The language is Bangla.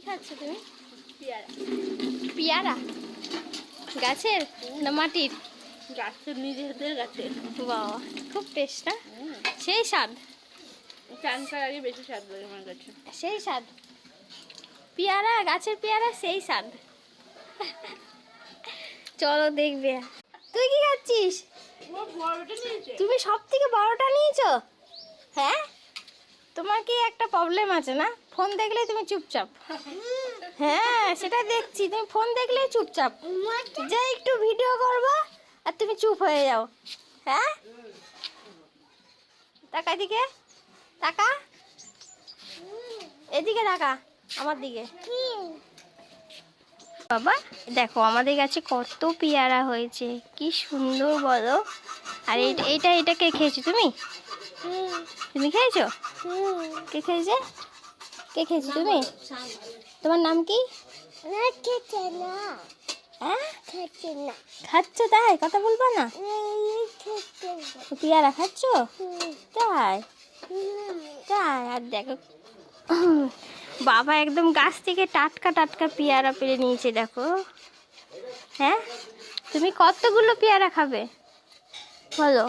খাচ্ছ তুমি? পেয়ারা। পেয়ারা গাছের না মাটির? গাছের, নিজেদের গাছের। বাবা, খুব টেস্ট না? সেই স্বাদ। চান করার আগে বেশি স্বাদ লাগে আমার কাছে। সেই স্বাদ পেয়ারা, গাছের পেয়ারা সেই স্বাদ। চলো দেখবে। তুই কি খাচ্ছিস? তুমি সব থেকে বড়টা নিয়েছো? হ্যাঁ, তোমার কি একটা প্রবলেম আছে না? ফোন দেখলে তুমি চুপচাপ। হ্যাঁ, সেটা দেখছি, তুমি ফোন দেখলে চুপচাপ, যে একটু ভিডিও করবা আর তুমি চুপ হয়ে যাও। হ্যাঁ, তাকা এদিকে, তাকা এদিকে, তাকা আমার দিকে। বাবা দেখো, আমাদের কাছে কত পেয়ারা হয়েছে, কি সুন্দর বলো। আর এটা কে খেয়েছো? তুমি তুমি খেয়েছো? কে খেয়েছে? কে খেয়েছো তুমি? তোমার নাম কি? খাচ্ছ? তাই কথা বলবা না? পেয়ারা খাচ্ছ? তাই তাই। আর দেখো, বাবা একদম গাছ থেকে টাটকা টাটকা পেয়ারা পেরে নিয়েছে, দেখো। হ্যাঁ, তুমি কতগুলো পেয়ারা খাবে বলো?